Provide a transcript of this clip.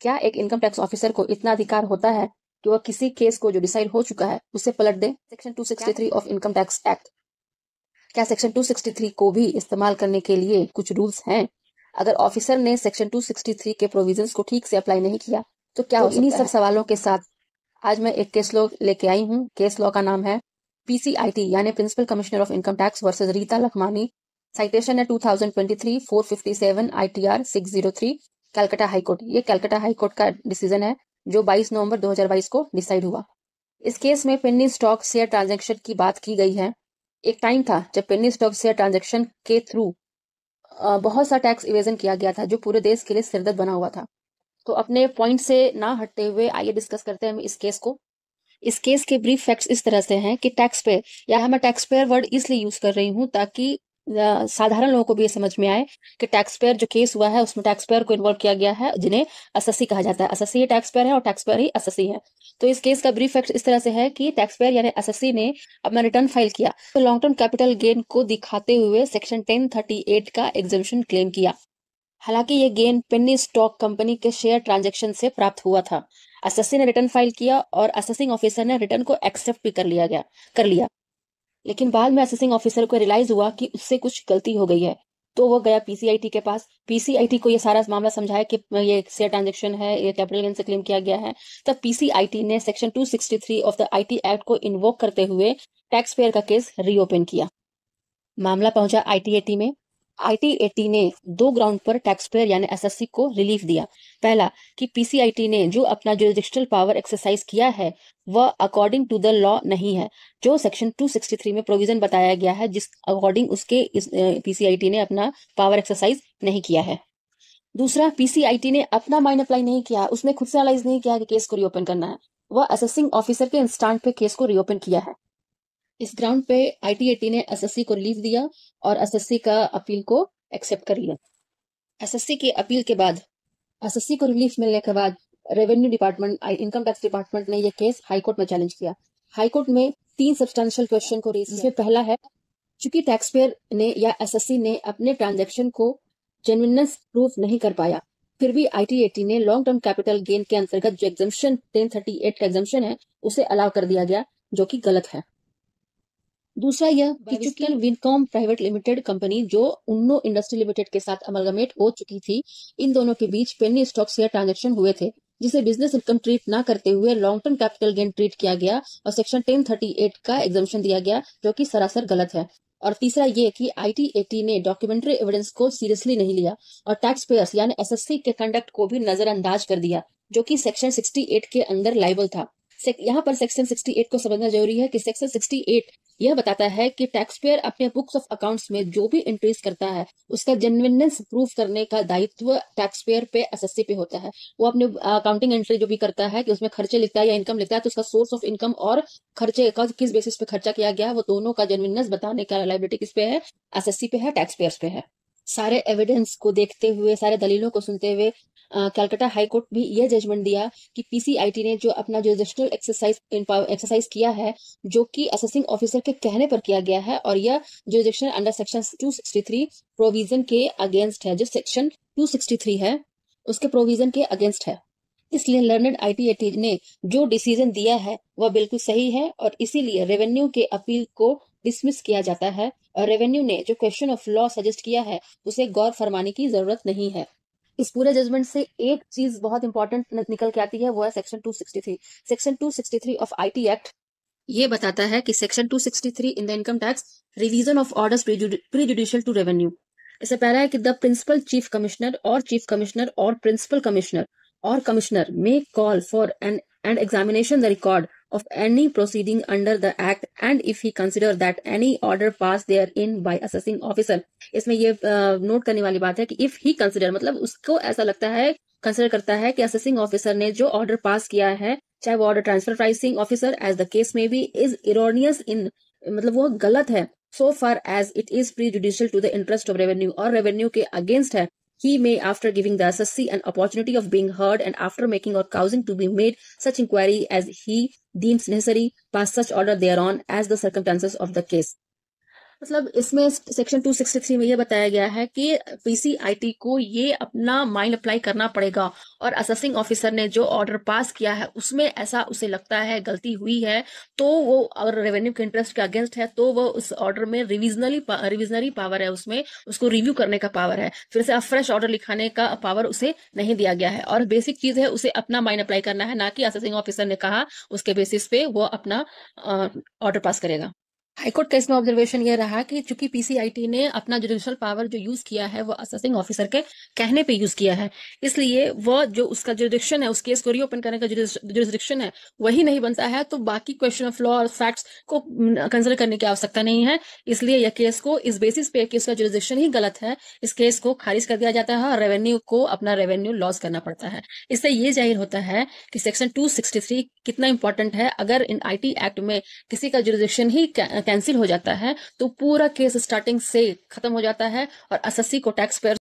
क्या एक income tax officer को इतना अधिकार होता है कि वह किसी केस को जो डिसाइड हो चुका है उसे पलट दे? Section 263 of income tax act, क्या सेक्शन 263 को भी इस्तेमाल करने के लिए कुछ रूल्स हैं? अगर ऑफिसर ने सेक्शन 263 के प्रोविजंस को ठीक से अप्लाई नहीं किया तो क्या हो सकता है? इन्हीं सब सवालों के साथ आज मैं एक केस लॉ लेके आई हूँ। केस लॉ का नाम है PCIT यानी principal commissioner of income tax versus Rita Lakhmani. Citation है 2023 457 ITR 603 कलकत्ता हाईकोर्ट। ये कलकत्ता हाईकोर्ट का डिसीजन है जो 22 नवंबर 2022 को डिसाइड हुआ। इस केस में पेनी स्टॉक शेयर ट्रांजैक्शन की बात की गई है। एक टाइम था जब पेनी स्टॉक शेयर ट्रांजैक्शन के थ्रू बहुत सा टैक्स इवेजन किया गया था जो पूरे देश के लिए सिरदर्द बना हुआ था। तो अपने पॉइंट से ना हटते हुए आइए डिस्कस करते हैं इस केस को। इस केस के ब्रीफ फैक्ट्स इस तरह से हैं कि टैक्स पेयर, या मैं टैक्स पेयर वर्ड इसलिए यूज कर रही हूँ ताकि साधारण लोगों को भी ये समझ में आए कि टैक्स पेयर जो केस हुआ है उसमें टैक्स पेयर को इन्वॉल्व किया गया है जिन्हें अससी कहा जाता है। अससी ही टैक्स पेयर है और टैक्स पेयर ही अससी है। तो इस केस का ब्रीफ फैक्ट इस तरह से है कि टैक्स पेयर यानी अससी ने अपना रिटर्न फाइल किया तो लॉन्ग टर्म कैपिटल गेन को दिखाते हुए सेक्शन 1038 का एग्जम्पशन क्लेम किया। हालांकि ये गेन पेनी स्टॉक कंपनी के शेयर ट्रांजैक्शन से प्राप्त हुआ था। असेसी ने रिटर्न फाइल किया और असेसिंग ऑफिसर ने रिटर्न को एक्सेप्ट भी कर लिया। लेकिन बाद में असेसिंग ऑफिसर को रियलाइज हुआ कि उससे कुछ गलती हो गई है, तो वो गया PCIT के पास। PCIT को ये सारा मामला समझाया कि ये शेयर ट्रांजैक्शन है, ये कैपिटल गेन से क्लेम किया गया है। तब PCIT ने section 263 of the IT act को इन्वोक करते हुए टैक्स पेयर का केस रीओपन किया। मामला पहुंचा IT80 में। IT80 ने दो ग्राउंड पर टैक्स पेयर यानी एसएससी को रिलीफ दिया। पहला कि PCIT ने जो अपना जुरिडिक्शनल पावर एक्सरसाइज किया है वह अकॉर्डिंग टू द लॉ नहीं है, जो सेक्शन 263 में प्रोविजन बताया गया है जिस अकॉर्डिंग उसके PCIT ने अपना पावर एक्सरसाइज नहीं किया है। दूसरा, PCIT ने अपना माइंड अप्लाई नहीं किया, उसने खुद से एनालाइज नहीं किया कि केस को रिओपन करना है, वह असेसिंग ऑफिसर के इंस्टांट पे केस को रिओपन किया है। इस ग्राउंड पे IT80 ने एसएससी को रिलीफ दिया और एसएससी का अपील को एक्सेप्ट कर लिया। एसएससी की अपील के बाद, एसएससी को रिलीफ मिलने के बाद revenue department, income tax department ने यह केस हाईकोर्ट में चैलेंज किया। हाईकोर्ट में 3 सब्सटेंशियल क्वेश्चन को रेज किया। इसमें पहला है, चूंकि टैक्स पेयर ने या एसएससी ने अपने ट्रांजैक्शन को जेन्युइननेस प्रूफ नहीं कर पाया, फिर भी IT80 ने लॉन्ग टर्म कैपिटल गेन के अंतर्गत जो एग्जम्पशन 1038 का एग्जम्पशन है उसे अलाउ कर दिया गया, जो कि गलत है। दूसरा यह कि चूंकि विनकॉम प्राइवेट लिमिटेड कंपनी जो उन्नो इंडस्ट्री लिमिटेड के साथ अमलगमेट हो चुकी थी, इन दोनों के बीच पेनी स्टॉक शेयर ट्रांजैक्शन हुए थे जिसे बिजनेस इनकम ट्रीट ना करते हुए long term capital gain treat किया गया और सेक्शन 1038 का एग्जम्पशन दिया गया, जो कि सरासर गलत है। और तीसरा ये कि IT80 ने डॉक्यूमेंट्री एविडेंस को सीरियसली नहीं लिया और टैक्स पेयर्स यानी एसएससी के कंडक्ट को भी नजरअंदाज कर दिया, जो कि सेक्शन 68 के अंदर लाइबल था। यहाँ पर सेक्शन 68 को समझना जरूरी है कि सेक्शन 68 यह बताता है कि टैक्स पेयर अपने बुक्स ऑफ अकाउंट्स में जो भी एंट्रीज करता है उसका जेन्युइननेस प्रूफ करने का दायित्व टैक्स पेयर पे एसएससी पे होता है। वो अपने अकाउंटिंग एंट्री जो भी करता है कि उसमें खर्चे लिखता है या इनकम लिखता है, तो उसका सोर्स ऑफ इनकम और खर्चे का किस बेसिस पे खर्चा किया गया है, वो दोनों का जेन्युइननेस बताने का लायबिलिटी किस पे है, एसएससी पे है, टैक्स पेयर्स पे है। सारे एविडेंस को देखते हुए, सारे दलीलों को सुनते हुए कलकत्ता हाई कोर्ट भी यह जजमेंट दिया कि PCIT ने जो अपना जुरिडिक्शनल एक्सरसाइज किया है, जो कि असेसिंग ऑफिसर के कहने पर किया गया है, और यह जुरिडिक्शन अंडर सेक्शन 263 प्रोविजन के अगेंस्ट है, जो सेक्शन 263 है उसके प्रोविजन के अगेंस्ट है। इसलिए लर्नेड IT80 ने जो डिसीजन दिया है वह बिल्कुल सही है और इसीलिए रेवेन्यू के अपील को डिसमिस किया जाता है और रेवेन्यू ने जो क्वेश्चन ऑफ लॉ सजेस्ट किया है उसे गौर फरमाने की जरूरत नहीं है। इस पूरे जजमेंट से एक चीज बहुत इंपॉर्टेंट निकल के आती है, वो है section 263। Section 263 of IT act ये बताता है कि section 263 in the income tax revision of orders prejudicial to revenue. इससे पहला है कि द प्रिंसिपल चीफ कमिश्नर और principal commissioner or commissioner may call for an examination the record of any proceeding under the act and if he consider that any order passed therein by assessing officer। इसमें ये note करने वाली बात है कि if he consider मतलब उसको ऐसा लगता है, कंसिडर करता है कि असेसिंग ऑफिसर ने जो ऑर्डर पास किया है, चाहे वो order transfer pricing officer as the case में बी इज इरोनियस इन, मतलब वो गलत है, so far as it is prejudicial to the interest of revenue और रेवेन्यू के अगेंस्ट है, he may, after giving the assessee an opportunity of being heard and after making or causing to be made such inquiry as he deems necessary, pass such order thereon as the circumstances of the case। मतलब इसमें section 263 में ये बताया गया है कि PCIT को ये अपना माइंड अप्लाई करना पड़ेगा, और असेसिंग ऑफिसर ने जो ऑर्डर पास किया है उसमें ऐसा उसे लगता है गलती हुई है, तो वो अगर रेवेन्यू के इंटरेस्ट के अगेंस्ट है तो वो उस ऑर्डर में रिविजनरी पावर है, उसमें उसको रिव्यू करने का पावर है, फिर से फ्रेश ऑर्डर लिखाने का पावर उसे नहीं दिया गया है। और बेसिक चीज है उसे अपना माइंड अप्लाई करना है, ना कि असेसिंग ऑफिसर ने कहा उसके बेसिस पे वो अपना ऑर्डर पास करेगा। हाईकोर्ट केस में ऑब्जर्वेशन ये रहा कि चूंकि पीसीआईटी ने अपना जुडिशियल पावर जो यूज किया है वो असेसिंग ऑफिसर के कहने पे यूज किया है, इसलिए वो जो उसका जुडिक्शन है, उस केस को रीओपन करने का जुडिक्शन है वही नहीं बनता है, तो बाकी क्वेश्चन ऑफ लॉ और फैक्ट्स को कंसिडर करने की आवश्यकता नहीं है। इसलिए यह केस को इस बेसिस पे कि उसका जुडिक्शन ही गलत है, इस केस को खारिज कर दिया जाता है और रेवेन्यू को अपना रेवेन्यू लॉस करना पड़ता है। इससे ये जाहिर होता है कि सेक्शन 263 कितना इंपॉर्टेंट है। अगर इन आईटी एक्ट में किसी का जुरिडिक्शन ही कैंसिल हो जाता है तो पूरा केस स्टार्टिंग से खत्म हो जाता है और एसएससी को टैक्स पेयर